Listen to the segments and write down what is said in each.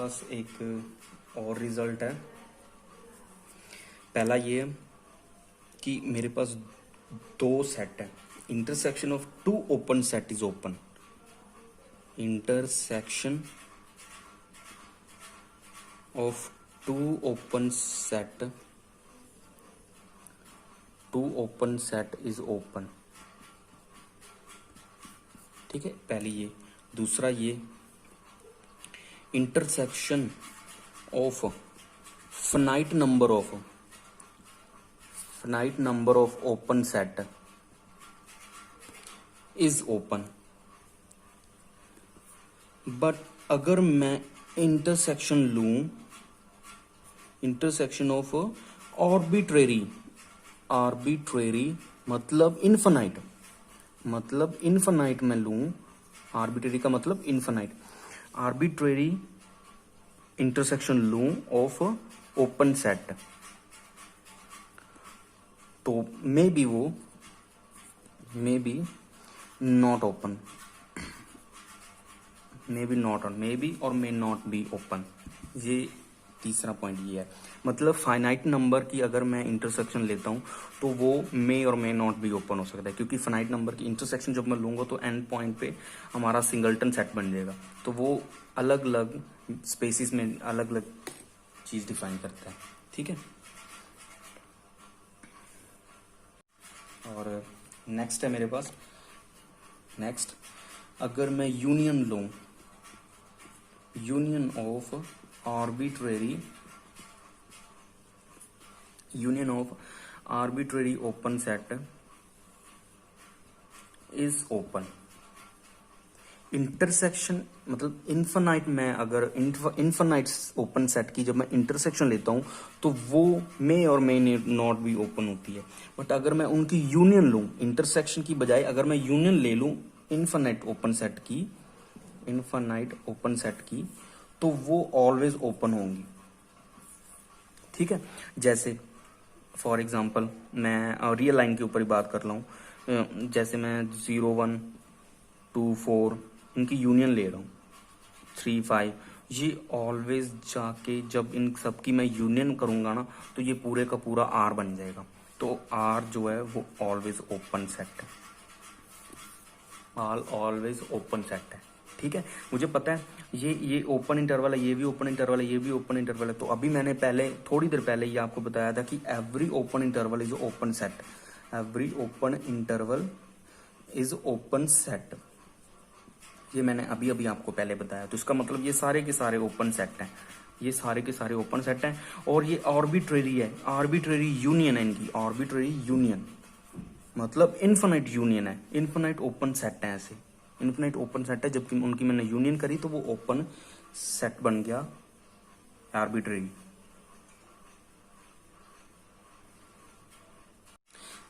पास एक और रिजल्ट है। पहला ये कि मेरे पास दो सेट है। Intersection of two open set is open. Intersection of two open set is open. ठीक है, पहली ये। दूसरा ये, intersection of finite number of open set is open। But अगर मैं इंटरसेक्शन लूं, इंटरसेक्शन ऑफ आर्बिट्रेरी मतलब इनफाइनाइट में लूं। आर्बिट्रेरी का मतलब इनफाइनाइट। आर्बिट्रेरी इंटरसेक्शन लूं ऑफ ओपन सेट, तो may be not open, may be और मे नॉट बी ओपन। ये तीसरा पॉइंट ये है। मतलब फाइनाइट नंबर की अगर मैं इंटरसेक्शन लेता हूं तो वो मे और मे नॉट बी ओपन हो सकता है, क्योंकि फाइनाइट नंबर की इंटरसेक्शन जब मैं लूंगा तो एंड पॉइंट पे हमारा सिंगलटन सेट बन जाएगा, तो वो अलग अलग स्पेसिस में अलग अलग चीज डिफाइन करता है। ठीक है, और नेक्स्ट है मेरे पास। नेक्स्ट, अगर मैं यूनियन लूं, union of arbitrary open set is open. Intersection मतलब इनफाइनाइट में, अगर इनफाइनाइट ओपन सेट की जब मैं इंटरसेक्शन लेता हूं तो वो मे और मे नॉट भी ओपन होती है। बट अगर मैं उनकी यूनियन लूं, इंटरसेक्शन की बजाय अगर मैं यूनियन ले लूं इनफाइनाइट ओपन सेट की, तो वो ऑलवेज ओपन होंगी। ठीक है, जैसे फॉर एग्जाम्पल मैं रियल लाइन के ऊपर ही बात कर रहा हूं। जैसे मैं 0 1 2 4 इनकी यूनियन ले रहा हूँ, 3 5, ये ऑलवेज जाके जब इन सब की मैं यूनियन करूंगा ना तो ये पूरे का पूरा आर बन जाएगा। तो आर जो है वो ऑलवेज ओपन सेट है, ऑलवेज ओपन सेट है। ठीक है, मुझे पता है ये ओपन इंटरवल है, ये भी ओपन इंटरवल है, ये भी ओपन इंटरवल है। तो अभी मैंने थोड़ी देर पहले ये आपको बताया था कि every open interval is open set. Every open interval is open set, ये मैंने अभी आपको पहले बताया। तो इसका मतलब ये सारे के सारे ओपन सेट हैं, ये सारे के सारे ओपन सेट हैं। और ये आर्बिट्रेरी है, आर्बिट्रेरी यूनियन है इनकी। आर्बिट्रेरी यूनियन मतलब इनफाइनाइट यूनियन है, इनफाइनाइट ओपन सेट है। ऐसे इनफाइनाइट ओपन सेट है, जबकि उनकी मैंने यूनियन करी तो वो ओपन सेट बन गया आर्बिट्रेरी।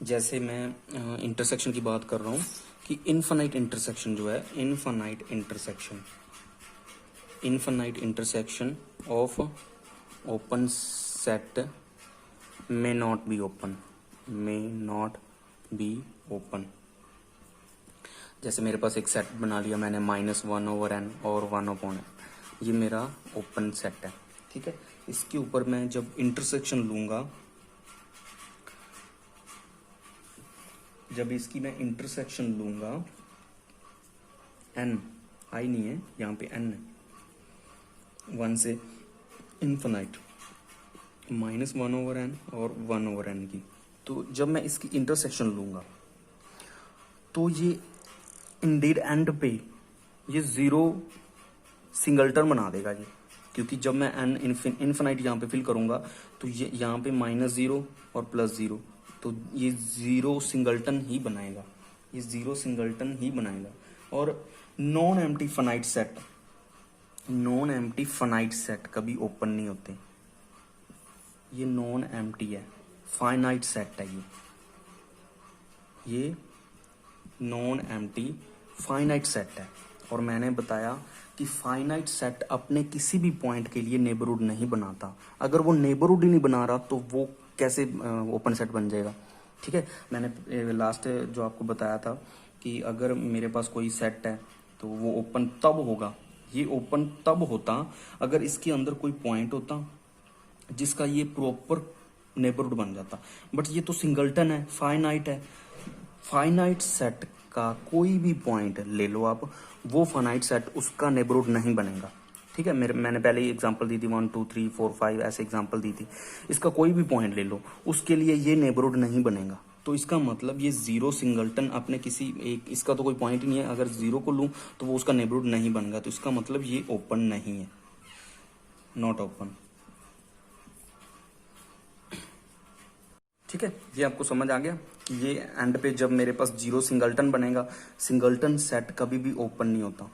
जैसे मैं इंटरसेक्शन की बात कर रहा हूं कि इनफाइनाइट इंटरसेक्शन जो है, infinite intersection of open set may not be open. जैसे मेरे पास एक सेट बना लिया मैंने -1/n और 1/n, ये मेरा ओपन सेट है। ठीक है, इसके ऊपर मैं जब इंटरसेक्शन लूंगा, जब इसकी मैं इंटरसेक्शन लूंगा, n आई नहीं है यहाँ पे, n है 1 से इनफाइनाइट, -1/n और 1/n की। तो जब मैं इसकी इंटरसेक्शन लूंगा तो ये इंडीड एंड पे ये 0 सिंगलटन बना देगा ये, क्योंकि जब मैं n इनफाइनाइट यहाँ पे फिल करूंगा तो ये यहाँ पे -0 और +0, तो ये 0 सिंगलटन ही बनाएगा, ये 0 सिंगलटन ही बनाएगा। और नॉन एम्प्टी फाइनाइट सेट कभी ओपन नहीं होते। ये नॉन एम्प्टी है, फाइनाइट सेट है ये नॉन एम्प्टी फाइनाइट सेट है। और मैंने बताया कि फाइनाइट सेट अपने किसी भी पॉइंट के लिए नेबरहुड नहीं बनाता। अगर वो नेबरहुड ही नहीं बना रहा तो वो कैसे ओपन सेट बन जाएगा। ठीक है, मैंने लास्ट जो आपको बताया था कि अगर मेरे पास कोई सेट है तो वो ओपन तब होगा ये ओपन तब होता अगर इसके अंदर कोई पॉइंट होता जिसका ये प्रॉपर नेबरहुड बन जाता, बट ये तो सिंगलटन है, फाइनाइट है। फाइनाइट सेट का कोई भी पॉइंट ले लो आप, वो फाइनाइट सेट उसका नेबरहुड नहीं बनेगा। ठीक है, मैंने पहले ही एग्जांपल दी थी 1 2 3 4 5 ऐसे एग्जांपल दी थी। इसका कोई भी पॉइंट ले लो, उसके लिए ये नेबरहुड नहीं बनेगा। तो इसका मतलब ये जीरो सिंगलटन अपने किसी एक, इसका तो कोई पॉइंट ही नहीं है, अगर जीरो को लूं तो वो उसका नेबरहुड नहीं बनेगा। तो इसका मतलब ये ओपन नहीं है, नॉट ओपन। ठीक है, ये आपको समझ आ गया कि ये एंड पे जब मेरे पास जीरो सिंगलटन बनेगा, सिंगलटन सेट कभी भी ओपन नहीं होता।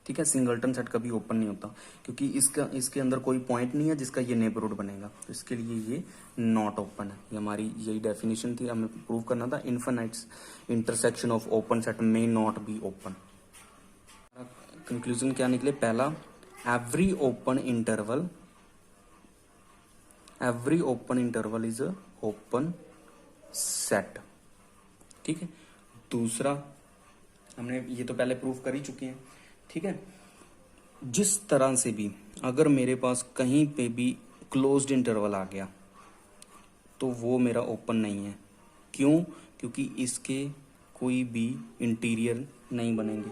ठीक है, सिंगलटन सेट कभी ओपन नहीं होता क्योंकि इसके अंदर कोई पॉइंट नहीं है जिसका ये नेबरहुड बनेगा। तो इसके लिए ये नॉट ओपन है। ये हमारी यही डेफिनेशन थी, हमें प्रूव करना था infinite intersection of open set may not be open. Conclusion क्या निकले? पहला, every open interval is a open set. ठीक है, दूसरा हमने ये तो पहले प्रूफ कर ही चुके हैं। ठीक है, जिस तरह से भी अगर मेरे पास कहीं पे भी क्लोज्ड इंटरवल आ गया तो वो मेरा ओपन नहीं है। क्यों? क्योंकि इसके कोई भी इंटीरियर नहीं बनेंगे।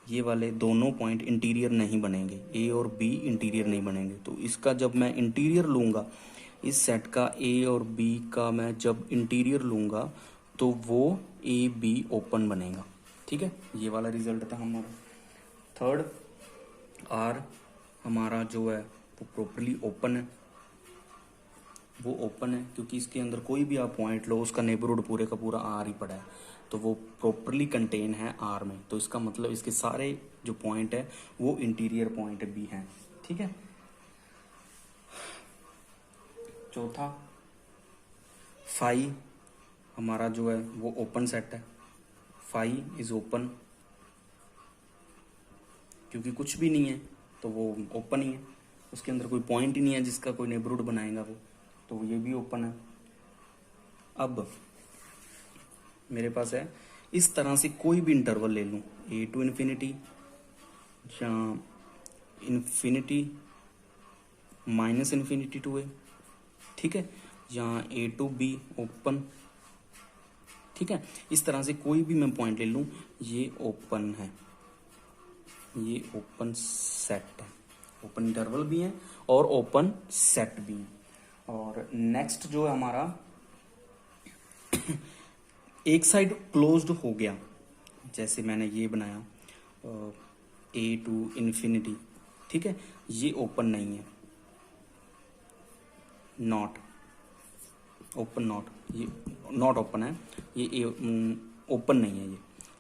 ये वाले दोनों पॉइंट इंटीरियर नहीं बनेंगे, ए और बी इंटीरियर नहीं बनेंगे। तो इसका जब मैं इंटीरियर लूंगा, इस सेट का ए और बी का मैं जब इंटीरियर लूंगा तो वो ए बी ओपन बनेगा। ठीक है, ये वाला रिजल्ट था हमारा। थर्ड, आर हमारा जो है वो प्रॉपरली ओपन है। वो ओपन है क्योंकि इसके अंदर कोई भी आप पॉइंट लो, उसका नेबरहुड पूरे का पूरा आर ही पड़ा है, तो वो प्रॉपरली कंटेन है आर में। तो इसका मतलब इसके सारे जो पॉइंट है वो इंटीरियर पॉइंट भी हैं। ठीक है, चौथा, फाई हमारा जो है वो ओपन सेट है। फाई इज ओपन क्योंकि कुछ भी नहीं है तो वो ओपन ही है, उसके अंदर कोई पॉइंट ही नहीं है जिसका कोई नेबरहुड बनाएगा वो, तो ये भी ओपन है। अब मेरे पास है इस तरह से कोई भी इंटरवल ले लूं, ए टू इन्फिनिटी या इन्फिनिटी माइनस इन्फिनिटी टू ए। ठीक है, या ए टू बी ओपन। ठीक है, इस तरह से कोई भी मैं पॉइंट ले लूं, ये ओपन है, ये ओपन सेट है। ओपन इंटरवल भी है और ओपन सेट भी है। और नेक्स्ट जो है हमारा एक साइड क्लोज्ड हो गया, जैसे मैंने ये बनाया ए टू इन्फिनिटी। ठीक है, ये ओपन नहीं है, नॉट ओपन, नॉट, ये नॉट ओपन है, ये ओपन नहीं है ये।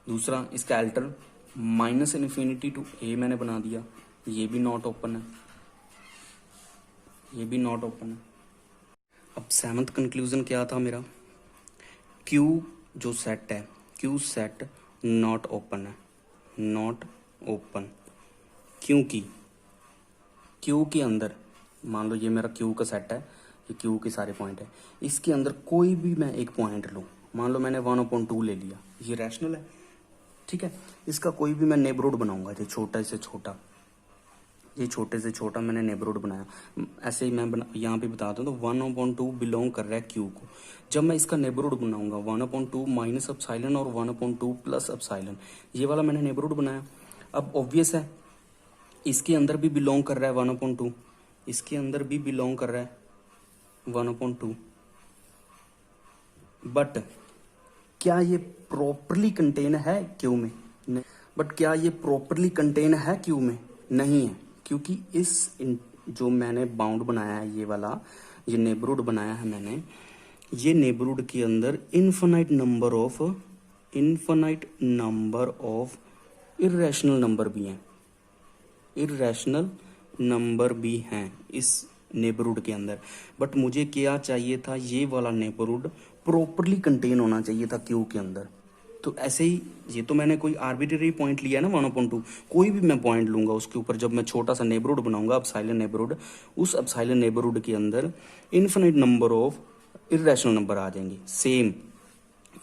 दूसरा, इसका अल्टर माइनस इन्फिनिटी टू ए मैंने बना दिया, ये भी नॉट ओपन है, ये भी नॉट ओपन है। अब सेवंथ कंक्लूजन क्या था मेरा? क्यू जो सेट है, क्यू सेट नॉट ओपन है, नॉट ओपन। क्योंकि क्यू के अंदर, मान लो ये मेरा क्यू का सेट है, ये क्यू के सारे पॉइंट है, इसके अंदर कोई भी मैं एक पॉइंट लूँ, मान लो मैंने 1/2 ले लिया, ये रैशनल है। ठीक है, इसका कोई भी मैं नेबरहुड बनाऊंगा, ये छोटे से छोटा, ये छोटे से छोटा मैंने नेबरहुड बनाया। ऐसे ही मैं यहाँ पे बता दूं तो 1/2 बिलोंग कर रहा है क्यू को। जब मैं इसका नेबरहुड बनाऊंगा 1/2 माइनस एप्सिलॉन और 1/2 प्लस एप्सिलॉन, ये वाला मैंने नेबरहुड बनाया। अब ऑब्वियस है इसके अंदर भी बिलोंग कर रहा है 1/2, इसके अंदर भी बिलोंग कर रहा है 1/2, बट क्या ये प्रॉपरली कंटेन है क्यू में? नहीं। बट क्या ये प्रॉपरली कंटेन है क्यू में? नहीं है, क्योंकि इस जो मैंने बाउंड बनाया है, ये वाला ये नेबरहुड बनाया है मैंने, ये नेबरहुड के अंदर infinite number of irrational number भी हैं, इर्रेशनल नंबर भी हैं इस नेबरहुड के अंदर। बट मुझे क्या चाहिए था, ये वाला नेबरहुड प्रॉपरली कंटेन होना चाहिए था क्यू के अंदर। तो ऐसे ही ये तो मैंने कोई आर्बिट्रेरी पॉइंट लिया ना 1/2, कोई भी मैं पॉइंट लूंगा उसके ऊपर जब मैं छोटा सा नेबरहुड बनाऊंगा एप्सिलॉन नेबरहुड, उस एप्सिलॉन नेबरहुड के अंदर infinite number of irrational number आ जाएंगे सेम,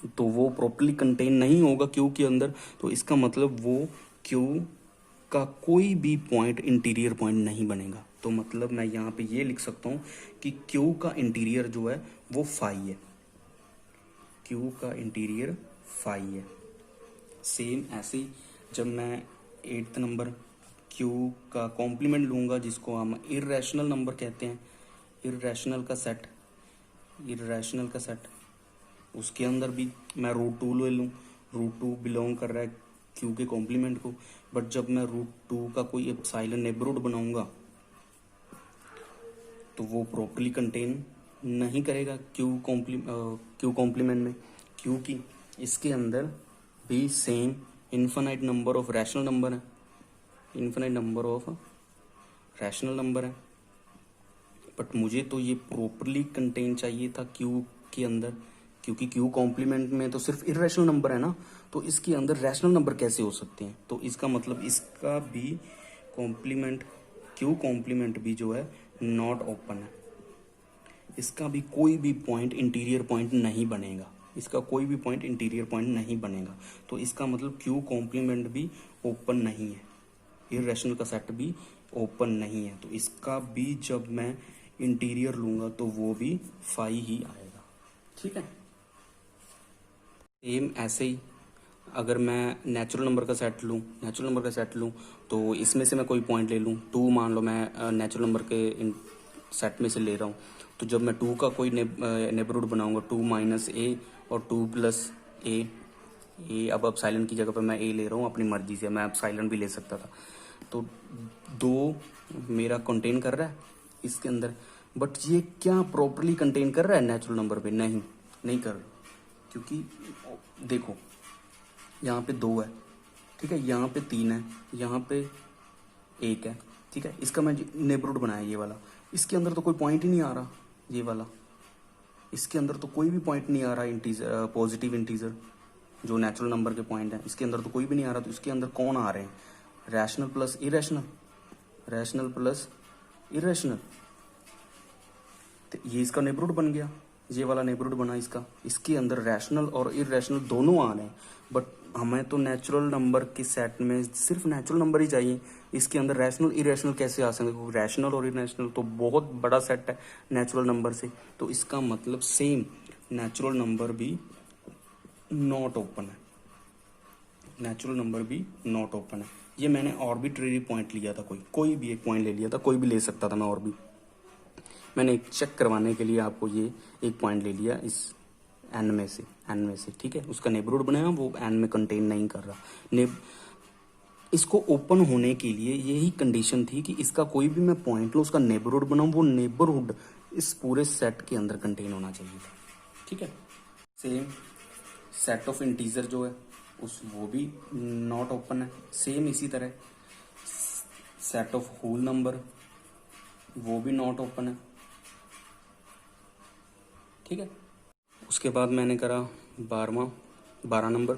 तो वो प्रॉपरली कंटेन नहीं होगा क्यू के अंदर। तो इसका मतलब वो क्यू का कोई भी पॉइंट इंटीरियर पॉइंट नहीं बनेगा। तो मतलब मैं यहाँ पे ये लिख सकता हूँ कि क्यू का इंटीरियर जो है वो फाई है, क्यू का इंटीरियर फाई है। सेम ऐसे ही जब मैं 8th नंबर क्यू का कॉम्प्लीमेंट लूँगा, जिसको हम इर्रेशनल नंबर कहते हैं, इर्रेशनल का सेट, इर्रेशनल का सेट, उसके अंदर भी मैं √2 ले लूँ, √2 बिलोंग कर रहा है क्यू के कॉम्प्लीमेंट को। बट जब मैं √2 का कोई एप्सिलॉन नेबरहुड बनाऊंगा तो वो प्रॉपर्ली कंटेन नहीं करेगा क्यू कॉम्प्लीमेंट में, क्योंकि इसके अंदर भी same infinite number of rational number है, infinite number of rational number है। बट मुझे तो ये प्रॉपरली कंटेन चाहिए था क्यू के अंदर, क्योंकि क्यू कॉम्प्लीमेंट में तो सिर्फ इर्रेशनल नंबर है ना, तो इसके अंदर रैशनल नंबर कैसे हो सकते हैं। तो इसका मतलब इसका भी कॉम्प्लीमेंट, क्यू कॉम्प्लीमेंट भी जो है नॉट ओपन है, इसका भी कोई भी पॉइंट इंटीरियर पॉइंट नहीं बनेगा, इसका कोई भी पॉइंट इंटीरियर पॉइंट नहीं बनेगा। तो इसका मतलब क्यू कॉम्प्लीमेंट भी ओपन नहीं है, इर्रेशनल का सेट भी ओपन नहीं है। तो इसका भी जब मैं इंटीरियर लूंगा तो वो भी फाई ही आएगा। ठीक है। सेम ऐसे ही अगर मैं नेचुरल नंबर का सेट लूँ, नेचुरल नंबर का सेट लूँ तो इसमें से मैं कोई पॉइंट ले लूँ, 2 मान लो मैं नेचुरल नंबर के सेट में से ले रहा हूँ। तो जब मैं 2 का कोई नेबरहुड बनाऊंगा, 2 माइनस ए और 2 प्लस ए, अब एप्सिलॉन की जगह पर मैं ए ले रहा हूँ अपनी मर्जी से, मैं एप्सिलॉन भी ले सकता था। तो 2 मेरा कंटेन कर रहा है इसके अंदर, बट ये क्या प्रॉपरली कंटेन कर रहा है नेचुरल नंबर पे? नहीं कर रहा, क्योंकि देखो यहाँ पे 2 है, ठीक है, यहाँ पे 3 है, यहाँ पे 1 है, ठीक है। इसका मैं नेबरहुड बनाया ये वाला, इसके अंदर तो कोई पॉइंट ही नहीं आ रहा, ये वाला, इसके अंदर तो कोई भी पॉइंट नहीं आ रहा, इंटीजर पॉजिटिव इंटीजर जो नेचुरल नंबर के पॉइंट है, इसके अंदर तो कोई भी नहीं आ रहा। तो इसके अंदर कौन आ रहे हैं? Rational plus irrational, rational plus irrational. तो ये इसका नेबरहुड बन गया, ये वाला नेबरहुड बना इसका, इसके अंदर रैशनल और इरेशनल दोनों आ रहे हैं। बट हमें तो नेचुरल नंबर के सेट में सिर्फ नेचुरल नंबर ही चाहिए, इसके अंदर रैशनल इरेशनल कैसे आ सकते? क्योंकि रैशनल और इरेशनल तो बहुत बड़ा सेट है नेचुरल नंबर से। तो इसका मतलब सेम नेचुरल नंबर भी नॉट ओपन है, नेचुरल नंबर भी नॉट ओपन है। ये मैंने आर्बिट्रेरी पॉइंट लिया था, कोई भी एक पॉइंट ले लिया था, कोई भी ले सकता था मैं, और भी मैंने एक चेक करवाने के लिए आपको ये एक पॉइंट ले लिया इस एन में से, ठीक है। उसका नेबरहुड बनाया, वो एन में कंटेन नहीं कर रहा। इसको ओपन होने के लिए यही कंडीशन थी कि इसका कोई भी मैं पॉइंट लूँ, उसका नेबरहुड बनाऊँ, वो नेबरहुड इस पूरे सेट के अंदर कंटेन होना चाहिए था, ठीक है। सेम सेट ऑफ इंटीजर जो है वो भी नॉट ओपन है। सेम इसी तरह सेट ऑफ होल नंबर वो भी नॉट ओपन है, ठीक है। उसके बाद मैंने करा 12 नंबर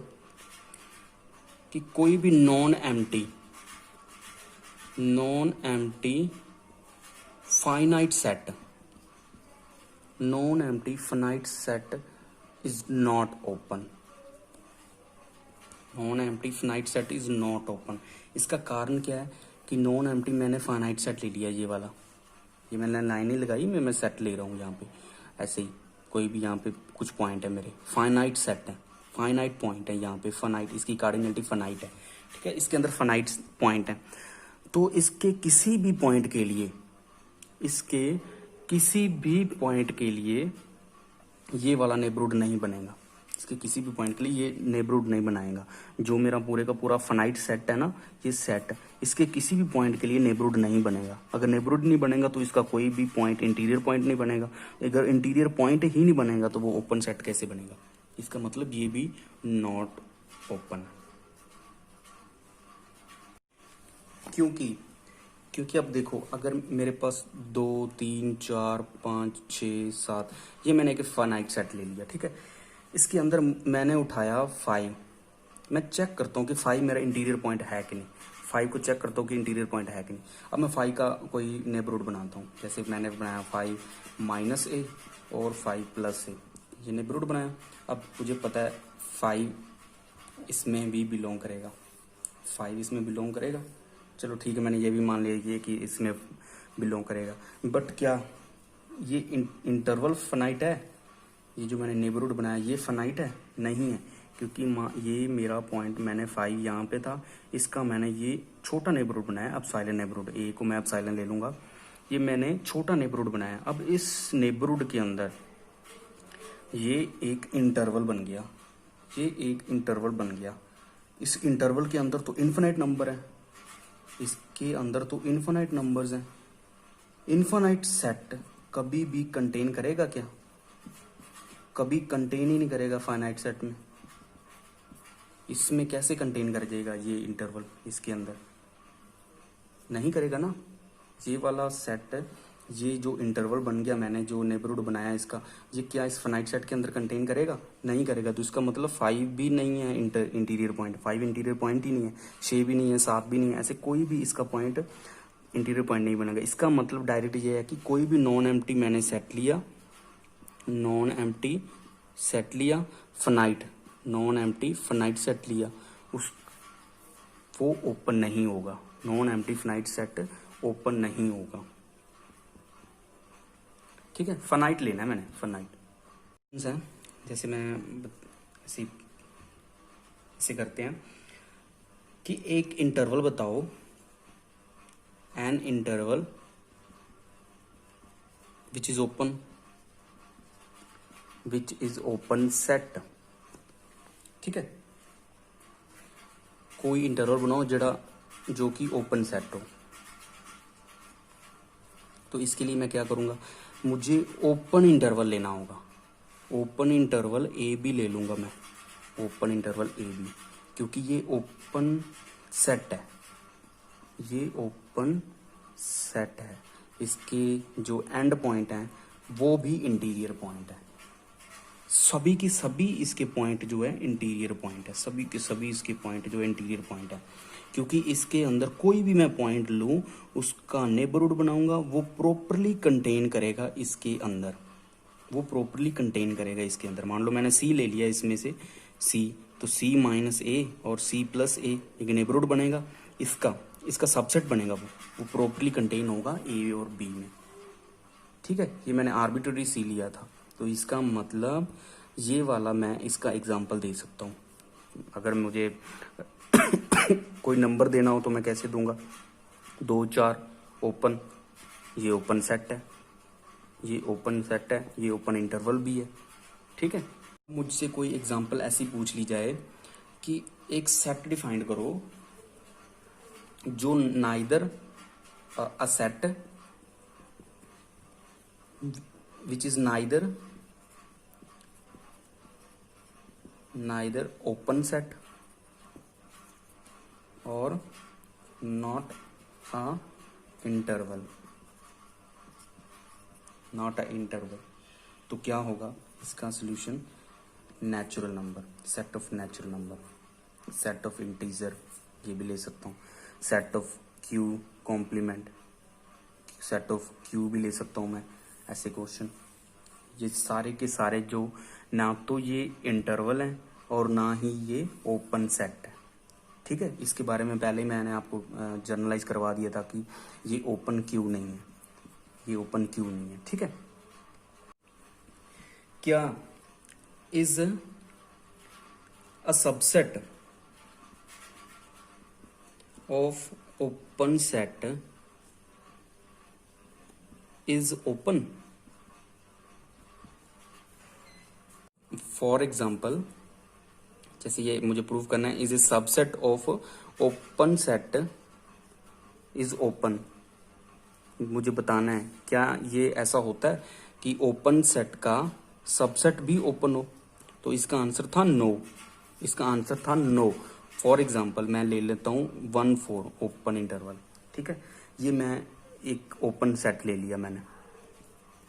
कि कोई भी non empty finite set, non empty finite set is not open, non empty finite set is not open. इसका कारण क्या है कि नॉन एम्प्टी मैंने फाइनाइट सेट ले लिया, ये वाला, ये मैंने लाइन ही लगाई, मैं सेट ले रहा हूँ यहाँ पे, ऐसे ही कोई भी यहाँ पे कुछ पॉइंट है मेरे, फाइनाइट सेट है, फाइनाइट पॉइंट है यहाँ पे, फाइनाइट, इसकी कार्डिनलिटी फाइनाइट है, ठीक है। इसके अंदर फाइनाइट पॉइंट है, तो इसके किसी भी पॉइंट के लिए, इसके किसी भी पॉइंट के लिए ये वाला नेबरहुड नहीं बनेगा, इसके किसी भी पॉइंट के लिए ये नेबरहुड नहीं बनाएगा। जो मेरा पूरे का पूरा फाइनाइट सेट है ना, ये सेट, इसके किसी भी पॉइंट के लिए नेबरहुड नहीं बनेगा। अगर नेबरहुड नहीं बनेगा तो इसका कोई भी पॉइंट इंटीरियर पॉइंट नहीं बनेगा। अगर इंटीरियर पॉइंट ही नहीं बनेगा तो वो ओपन सेट कैसे बनेगा? इसका मतलब ये भी नॉट ओपन, क्योंकि अब देखो, अगर मेरे पास 2 3 4 5 6 7, ये मैंने एक फाइनाइट सेट ले लिया, ठीक है। इसके अंदर मैंने उठाया 5, मैं चेक करता हूँ कि 5 मेरा इंटीरियर पॉइंट है कि नहीं, 5 को चेक करता हूँ कि इंटीरियर पॉइंट है कि नहीं। अब मैं 5 का कोई नेबरहुड बनाता हूँ, जैसे मैंने बनाया 5 माइनस ए और 5 प्लस ए, ये नेबरहुड बनाया। अब मुझे पता है 5 इसमें भी बिलोंग करेगा, 5 इसमें बिलोंग करेगा, चलो ठीक है, मैंने ये भी मान लिया कि इसमें बिलोंग करेगा, बट क्या ये इंटरवल फनाइट है? ये जो मैंने नेबरहुड बनाया ये फनाइट है? नहीं है, क्योंकि ये मेरा पॉइंट मैंने 5 यहाँ पे था, इसका मैंने ये छोटा नेबरहुड बनाया। अब साइलेंट नेबरहुड ए को मैं अब साइलेंट ले लूंगा, ये मैंने छोटा नेबरहुड बनाया। अब इस नेबरहुड के अंदर ये एक इंटरवल बन गया, ये एक इंटरवल बन गया। इस इंटरवल के अंदर तो इन्फिनाइट नंबर है, इसके अंदर तो इन्फिनाइट नंबर्स हैं। इन्फिनाइट सेट कभी भी कंटेन करेगा क्या? कभी कंटेन ही नहीं करेगा फाइनाइट सेट में। इसमें कैसे कंटेन कर जाएगा ये इंटरवल? इसके अंदर नहीं करेगा ना। ये वाला सेट, ये जो इंटरवल बन गया मैंने जो नेबरहुड बनाया इसका, ये क्या इस फाइनाइट सेट के अंदर कंटेन करेगा? नहीं करेगा। तो इसका मतलब 5 भी नहीं है इंटीरियर पॉइंट, 5 इंटीरियर पॉइंट ही नहीं है, 6 भी नहीं है, 7 भी नहीं है, ऐसे कोई भी इसका पॉइंट इंटीरियर पॉइंट नहीं बनेगा। इसका मतलब डायरेक्ट ये है कि कोई भी नॉन एम्प्टी मैंने सेट लिया, नॉन एम्प्टी सेट लिया, finite non empty finite set लिया, उस वो ओपन नहीं होगा। Non empty finite set open नहीं होगा। ठीक है, फाइनाइट लेना है मैंने, फाइनाइट है। जैसे मैं ऐसे करते हैं कि एक इंटरवल बताओ, an interval which is open set. ठीक है, कोई इंटरवल बनाओ जो कि ओपन सेट हो। तो इसके लिए मैं क्या करूंगा, मुझे ओपन इंटरवल लेना होगा। ओपन इंटरवल ए बी ले लूंगा मैं, ओपन इंटरवल ए बी, क्योंकि ये ओपन सेट है, ये ओपन सेट है। इसके जो एंड पॉइंट हैं वो भी इंटीरियर पॉइंट है। सभी की सभी इसके पॉइंट जो है इंटीरियर पॉइंट है, सभी के सभी इसके पॉइंट जो है इंटीरियर पॉइंट है, क्योंकि इसके अंदर कोई भी मैं पॉइंट लूं उसका नेबरहुड बनाऊंगा, वो प्रॉपरली कंटेन करेगा इसके अंदर, वो प्रॉपरली कंटेन करेगा इसके अंदर। मान लो मैंने सी ले लिया इसमें से सी, तो सी माइनस ए और सी प्लस ए एक नेबरहुड बनेगा, इसका सबसेट बनेगा, वो प्रॉपरली कंटेन होगा ए और बी में। ठीक है, ये मैंने आर्बिट्ररी सी लिया था, तो इसका मतलब ये वाला मैं इसका एग्जांपल दे सकता हूँ। अगर मुझे कोई नंबर देना हो तो मैं कैसे दूंगा, 2 4 ओपन, ये ओपन सेट है, ये ओपन सेट है, ये ओपन इंटरवल भी है। ठीक है, मुझसे कोई एग्जांपल ऐसी पूछ ली जाए कि एक सेट डिफाइंड करो जो neither a set which is neither open set or not a interval, तो क्या होगा इसका solution? Natural number, set of natural number, set of integer, ये भी ले सकता हूँ, set of Q complement, set of Q भी ले सकता हूँ मैं। ऐसे क्वेश्चन, ये सारे के सारे जो ना तो ये इंटरवल है और ना ही ये ओपन सेट है। ठीक है, इसके बारे में पहले ही मैंने आपको जर्नलाइज करवा दिया था कि ये ओपन क्यू नहीं है, ये ओपन क्यू नहीं है। ठीक है, क्या is a subset of open set is open? For example, जैसे ये मुझे प्रूव करना है, is a subset of open set is open. मुझे बताना है क्या ये ऐसा होता है कि ओपन सेट का सबसेट भी ओपन हो? तो इसका आंसर था नो, इसका आंसर था नो। फॉर एग्जाम्पल मैं ले लेता हूँ 1 4 ओपन इंटरवल। ठीक है, ये मैं एक ओपन सेट ले लिया मैंने,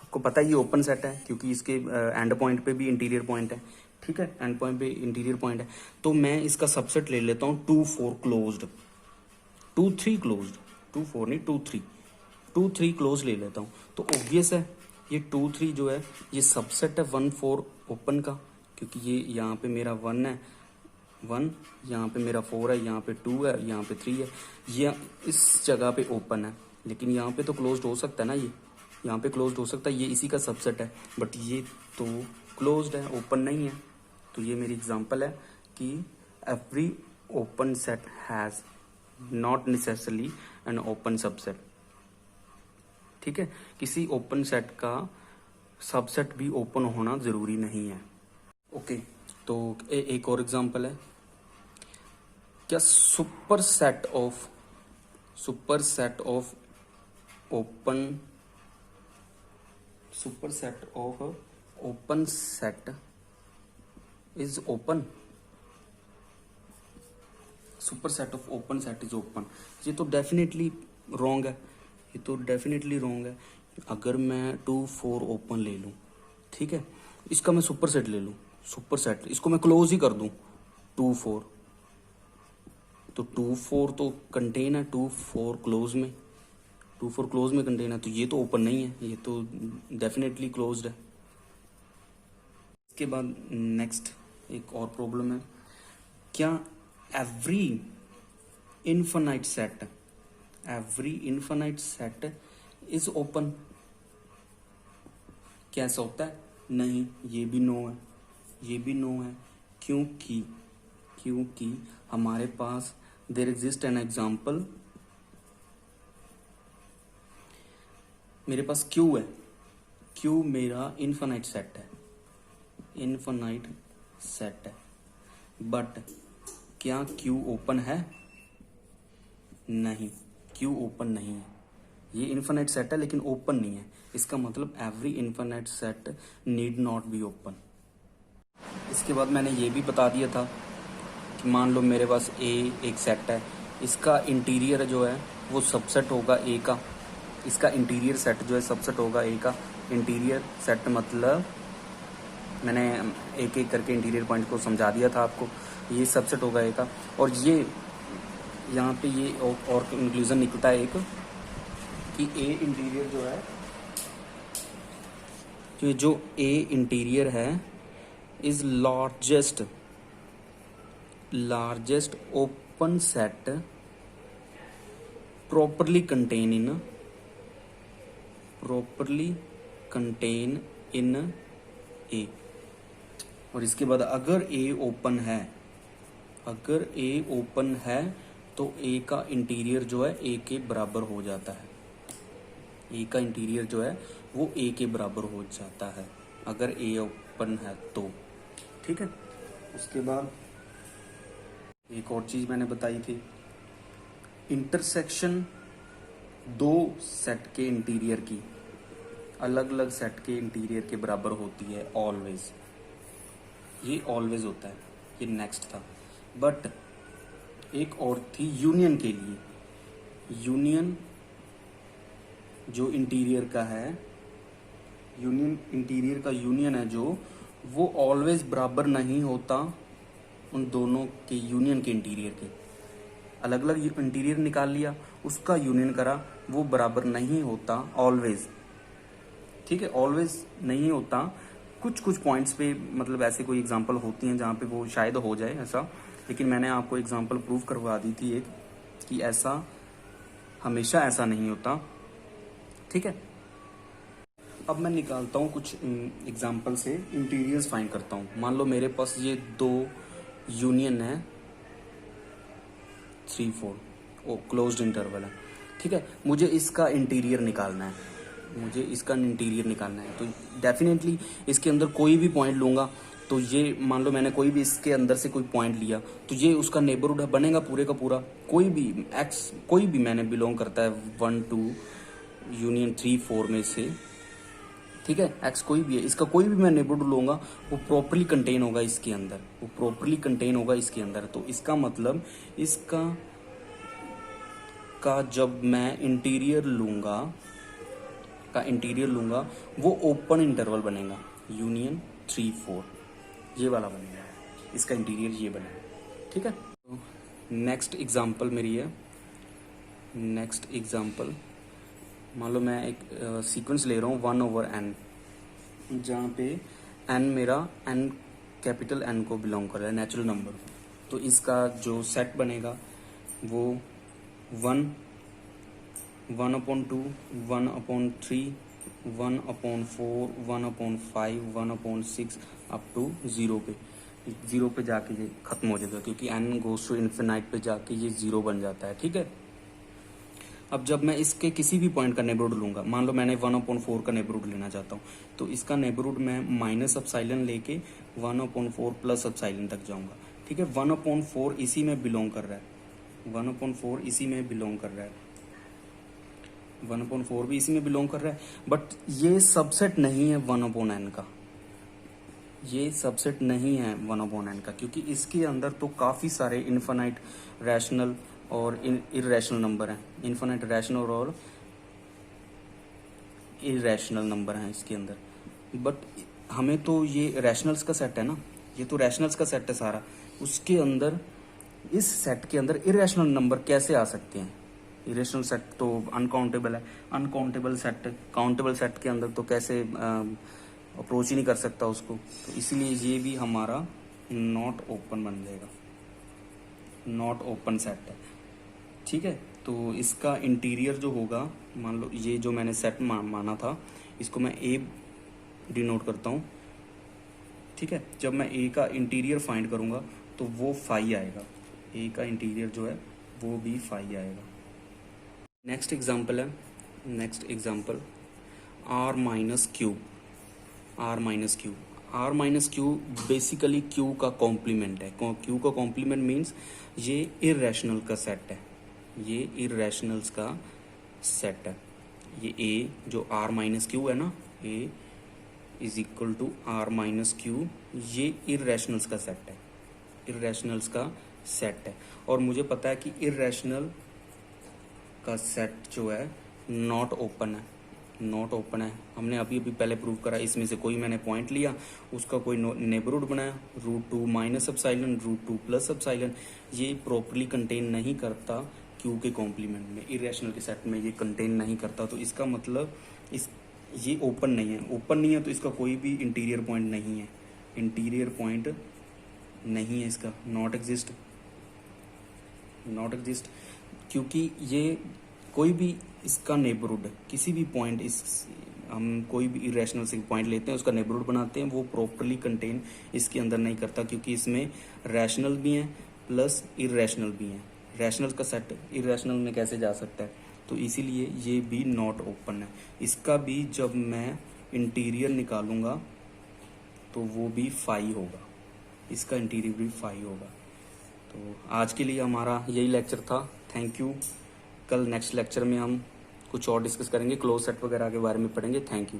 आपको पता है ये ओपन सेट है क्योंकि इसके एंड पॉइंट पे भी इंटीरियर पॉइंट है। ठीक है, एंड पॉइंट पे इंटीरियर पॉइंट है, तो मैं इसका सबसेट ले लेता हूँ 2 4 क्लोज्ड, 2 3 क्लोज्ड, 2 4 नहीं 2 3, 2 3 क्लोज ले लेता हूँ। तो ऑब्वियस है ये 2 3 जो है ये सबसेट है 1 4 ओपन का, क्योंकि ये यहाँ पे मेरा 1 है, 1, यहाँ पे मेरा 4 है, यहाँ पे 2 है, यहाँ पे 3 है, ये इस जगह पे ओपन है, लेकिन यहाँ पे तो क्लोज्ड हो सकता है ना, ये यहाँ पे क्लोज्ड हो सकता है, ये इसी का सबसेट है, बट ये तो क्लोज्ड है, ओपन नहीं है। तो ये मेरी एग्जांपल है कि every open set has not necessarily an open subset. ठीक है, किसी ओपन सेट का सबसेट भी ओपन होना जरूरी नहीं है। ओके, तो एक और एग्जांपल है, क्या super set of open set is open. Super set of open set is open, ये तो डेफिनेटली रॉन्ग है, ये तो डेफिनेटली रॉन्ग है। अगर मैं 2 4 ओपन ले लूं, ठीक है, इसका मैं सुपर सेट ले लूं, सुपर सेट, इसको मैं क्लोज ही कर दूं 2 4, तो 2 4 तो कंटेन है 2 4 क्लोज में, 2 4 क्लोज में कंटेन है, तो ये तो ओपन नहीं है, ये तो डेफिनेटली क्लोज्ड है। इसके बाद नेक्स्ट एक और प्रॉब्लम है, क्या every infinite set is open. कैसा होता है? नहीं, ये भी नो है, ये भी नो है, क्योंकि हमारे पास देयर एग्जिस्ट एन एग्जाम्पल, मेरे पास क्यू है, क्यू मेरा इनफाइनाइट सेट है, बट क्या क्यू ओपन है? नहीं, क्यू ओपन नहीं है, ये इनफाइनाइट सेट है लेकिन ओपन नहीं है, इसका मतलब every infinite set need not be open. इसके बाद मैंने ये भी बता दिया था कि मान लो मेरे पास ए एक सेट है, इसका इंटीरियर जो है वो सबसेट होगा ए का, इसका इंटीरियर सेट जो है सबसेट होगा ए का। इंटीरियर सेट मतलब मैंने एक एक करके इंटीरियर पॉइंट को समझा दिया था आपको, ये सबसेट होगा ए का। और ये यहाँ पे ये और इंक्लूजन निकलता है एक कि ए इंटीरियर जो है, जो ए इंटीरियर है is largest open set properly contain in A। और इसके बाद अगर A ओपन है तो A का इंटीरियर जो है A के बराबर हो जाता है, A का इंटीरियर जो है वो A के बराबर हो जाता है अगर A ओपन है तो। ठीक है, उसके बाद एक और चीज मैंने बताई थी, इंटरसेक्शन दो सेट के इंटीरियर की अलग अलग सेट के इंटीरियर के बराबर होती है ऑलवेज, ये ऑलवेज होता है, ये नेक्स्ट था। बट एक और थी यूनियन के लिए, यूनियन जो इंटीरियर का है, इंटीरियर का यूनियन है जो, वो ऑलवेज बराबर नहीं होता उन दोनों के यूनियन के इंटीरियर के। अलग अलग इंटीरियर निकाल लिया, उसका यूनियन करा, वो बराबर नहीं होता ऑलवेज। ठीक है, ऑलवेज नहीं होता, कुछ पॉइंट्स पे मतलब ऐसे कोई एग्जांपल होती हैं जहाँ पे वो शायद हो जाए ऐसा, लेकिन मैंने आपको एग्जांपल प्रूव करवा दी थी एक कि ऐसा हमेशा ऐसा नहीं होता। ठीक है, अब मैं निकालता हूँ कुछ एग्जांपल से इंटीरियर्स फाइंड करता हूँ। मान लो मेरे पास ये दो यूनियन है 3 4, ओ क्लोज्ड इंटरवल है। ठीक है, मुझे इसका इंटीरियर निकालना है, तो डेफिनेटली इसके अंदर कोई भी पॉइंट लूंगा तो ये मान लो मैंने कोई भी इसके अंदर से कोई पॉइंट लिया तो ये उसका नेबरहुड बनेगा पूरे का पूरा। कोई भी एक्स, कोई भी मैंने बिलोंग करता है 1 2 यूनियन 3 4 में से, ठीक है, एक्स कोई भी है, इसका कोई भी मैं नेबरहुड लूंगा वो प्रॉपर्ली कंटेन होगा इसके अंदर, तो इसका मतलब इसका का जब मैं इंटीरियर लूंगा वो ओपन इंटरवल बनेगा, यूनियन 3 4 ये वाला बनेगा, इसका इंटीरियर ये बनेगा। ठीक है, नेक्स्ट एग्जांपल मेरी है, मान लो मैं एक सीक्वेंस ले रहा हूँ 1/n, जहाँ पे n मेरा n कैपिटल N को बिलोंग कर रहा है, नेचुरल नंबर। तो इसका जो सेट बनेगा वो 1, 1/2, 1/3, 1/4, 1/5, 1/6 अप टू 0 पे। 0 पे जाके ये खत्म हो जाएगा क्योंकि n गोस टू इन्फिनाइट पे जाके ये 0 बन जाता है। ठीक है, अब जब मैं इसके किसी भी पॉइंट का नेबरहुड लूंगा, मान लो मैंने 1/4 का नेबरहुड लेना चाहता हूँ, तो इसका नेबरहुड मैं माइनस एप्सिलॉन लेके 1/4 प्लस एप्सिलॉन तक जाऊंगा। ठीक है, 1/4 इसी में बिलोंग कर रहा है, 1/4 इसी में बिलोंग कर रहा है, 1/4 भी इसी में बिलोंग कर रहा है, बट ये सबसेट नहीं है 1/n का, ये सबसेट नहीं है 1/n का, क्योंकि इसके अंदर तो काफ़ी सारे इन्फिनाइट रैशनल और इरेशनल नंबर हैं, इन्फिनाइट रैशनल और इरेशनल नंबर हैं इसके अंदर। बट हमें तो ये रैशनल्स का सेट है ना, ये तो रैशनल्स का सेट है सारा, उसके अंदर इस सेट के अंदर इरेशनल नंबर कैसे आ सकते हैं? इरेशनल सेट तो अनकाउंटेबल है, अनकाउंटेबल सेट काउंटेबल सेट के अंदर तो कैसे अप्रोच ही नहीं कर सकता उसको, तो इसीलिए ये भी हमारा नॉट ओपन बन जाएगा, नॉट ओपन सेट है। ठीक है, तो इसका इंटीरियर जो होगा, मान लो ये जो मैंने सेट माना था, इसको मैं ए डिनोट करता हूँ। ठीक है, जब मैं ए का इंटीरियर फाइंड करूंगा तो वो 5 आएगा, ए का इंटीरियर जो है वो भी 5 आएगा। नेक्स्ट एग्जाम्पल है, next example R minus cube, R minus cube, R minus cube basically Q का कॉम्प्लीमेंट है। क्यू का कॉम्प्लीमेंट मीन्स ये इरेशनल का सेट है, ये इरेशनल्स का सेट है। ये ए जो आर माइनस क्यू है ना, A is equal to R minus Q, ये इरेशनल्स का सेट है, इरेशनल्स का सेट है। और मुझे पता है कि इरेशनल का सेट जो है नॉट ओपन है, नॉट ओपन है। हमने अभी अभी पहले प्रूव करा, इसमें से कोई मैंने पॉइंट लिया, उसका कोई नेबरहुड बनाया, √2 माइनस एप्सिलॉन, √2 प्लस एप्सिलॉन, ये प्रॉपरली कंटेन नहीं करता क्यू के कॉम्प्लीमेंट में, इरेशनल के सेट में ये कंटेन नहीं करता। तो इसका मतलब ये ओपन नहीं है, ओपन नहीं है तो इसका कोई भी इंटीरियर पॉइंट नहीं है, इंटीरियर पॉइंट नहीं है इसका, नॉट एग्जिस्ट, नॉट एग्जिस्ट, क्योंकि ये कोई भी इसका नेबरहुड किसी भी पॉइंट, इस हम कोई भी इरेशनल से पॉइंट लेते हैं, उसका नेबरहुड बनाते हैं, वो प्रॉपरली कंटेन इसके अंदर नहीं करता, क्योंकि इसमें रैशनल भी हैं प्लस इरेशनल भी हैं। रैशनल का सेट इरेशनल में कैसे जा सकता है, तो इसीलिए ये भी नॉट ओपन है। इसका भी जब मैं इंटीरियर निकालूंगा तो वो भी 5 होगा, इसका इंटीरियर भी 5 होगा। तो आज के लिए हमारा यही लेक्चर था, थैंक यू। कल नेक्स्ट लेक्चर में हम कुछ और डिस्कस करेंगे, क्लोज सेट वगैरह के बारे में पढ़ेंगे। Thank you.